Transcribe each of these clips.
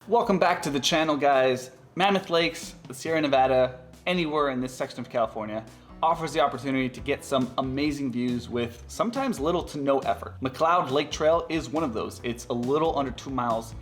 Welcome back to the channel, guys. Mammoth Lakes, the Sierra Nevada, anywhere in this section of California offers the opportunity to get some amazing views with sometimes little to no effort. McCleod Lake Trail is one of those. It's a little under 2 miles,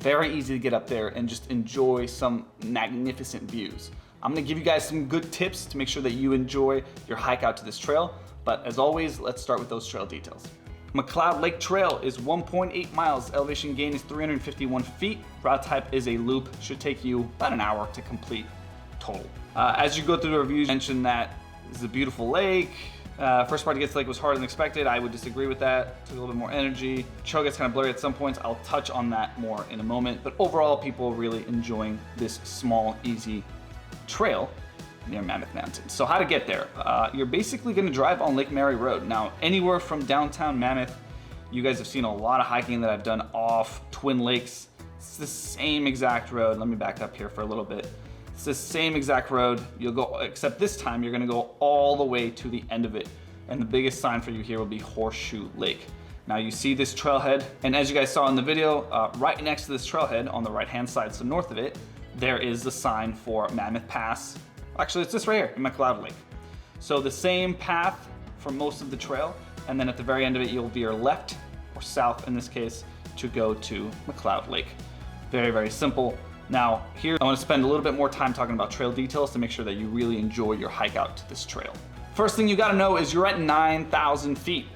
very easy to get up there and just enjoy some magnificent views. I'm gonna give you guys some good tips to make sure that you enjoy your hike out to this trail, but as always, let's start with those trail details. McCleod Lake Trail is 1.8 miles, elevation gain is 351 feet, route type is a loop, should take you about an hour to complete total. As you go through the reviews, mention that this is a beautiful lake. First part to get to the lake was harder than expected. I would disagree with that. Took a little bit more energy. Trail gets kind of blurry at some points. I'll touch on that more in a moment, but overall people are really enjoying this small, easy trail near Mammoth Mountain. So how to get there? You're basically gonna drive on Lake Mary Road. Now, anywhere from downtown Mammoth, you guys have seen a lot of hiking that I've done off Twin Lakes. It's the same exact road. Let me back up here for a little bit. It's the same exact road. You'll go, except this time you're gonna go all the way to the end of it. And the biggest sign for you here will be Horseshoe Lake. Now you see this trailhead, and as you guys saw in the video, right next to this trailhead on the right-hand side, so north of it, there is the sign for Mammoth Pass. Actually, it's this right here, in McCleod Lake. So the same path for most of the trail, and then at the very end of it, you'll veer left, or south in this case, to go to McCleod Lake. Very, very simple. Now, here I want to spend a little bit more time talking about trail details to make sure that you really enjoy your hike out to this trail. First thing you gotta know is you're at 9,000 feet.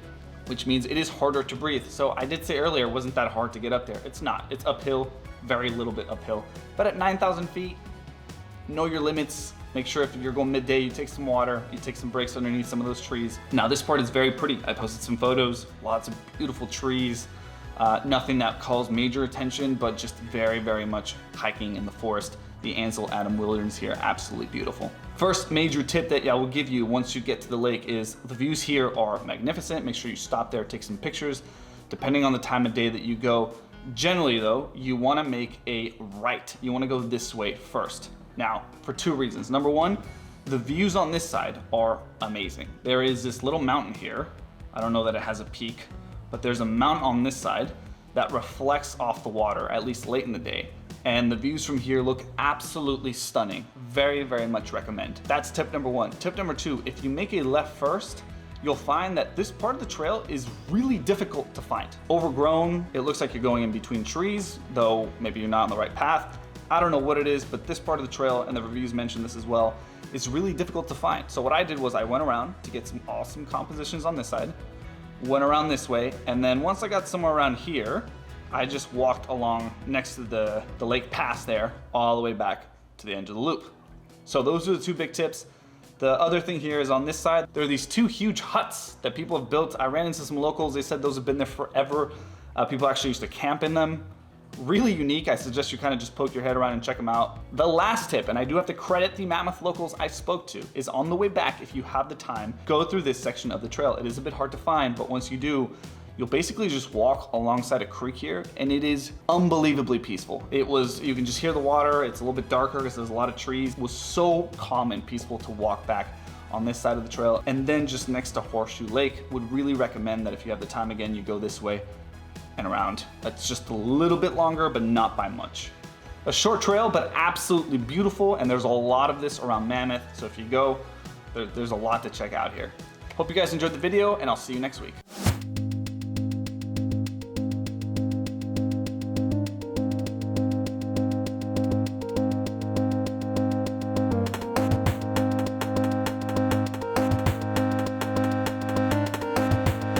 which means it is harder to breathe. So I did say earlier, it wasn't that hard to get up there. It's not, it's uphill, very little bit uphill. But at 9,000 feet, know your limits. Make sure if you're going midday, you take some water, you take some breaks underneath some of those trees. Now this part is very pretty. I posted some photos, lots of beautiful trees. Nothing that calls major attention, but just very, very much hiking in the forest. The Ansel Adams Wilderness here, absolutely beautiful. First major tip that I will give you once you get to the lake is the views here are magnificent. Make sure you stop there, take some pictures, depending on the time of day that you go. Generally though, you wanna make a right. You wanna go this way first. Now, for two reasons. Number one, the views on this side are amazing. There is this little mountain here. I don't know that it has a peak, but there's a mountain on this side that reflects off the water, at least late in the day. And the views from here look absolutely stunning. Very, very much recommend. That's tip number one. Tip number two, if you make a left first, you'll find that this part of the trail is really difficult to find. Overgrown, it looks like you're going in between trees, though maybe you're not on the right path. I don't know what it is, but this part of the trail, and the reviews mention this as well, is really difficult to find. So what I did was I went around to get some awesome compositions on this side, went around this way, and then once I got somewhere around here, I just walked along next to the lake pass there, all the way back to the end of the loop. So those are the two big tips. The other thing here is on this side, there are these two huge huts that people have built. I ran into some locals, they said those have been there forever. People actually used to camp in them. Really unique. I suggest you kind of just poke your head around and check them out. The last tip, and I do have to credit the Mammoth locals I spoke to, is on the way back, if you have the time, go through this section of the trail. It is a bit hard to find, but once you do, you'll basically just walk alongside a creek here, and it is unbelievably peaceful. You can just hear the water. It's a little bit darker because there's a lot of trees. It was so calm and peaceful to walk back on this side of the trail. And then just next to Horseshoe Lake, would really recommend that if you have the time again, you go this way and around. It's just a little bit longer, but not by much. A short trail, but absolutely beautiful, and there's a lot of this around Mammoth, so if you go, there's a lot to check out here. Hope you guys enjoyed the video, and I'll see you next week.